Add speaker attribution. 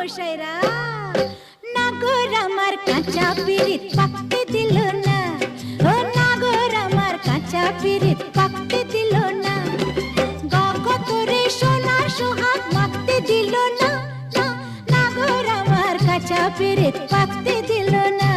Speaker 1: মশাইরা নাগর আমার কাঁচা পিরিত পাকতে দিল না ও নাগর আমার কাঁচা পিরিত পাকতে দিল না গগতরে সোনার সোহাগ মাখতে দিল না নাগর আমার কাঁচা পিরিত পাকতে দিল না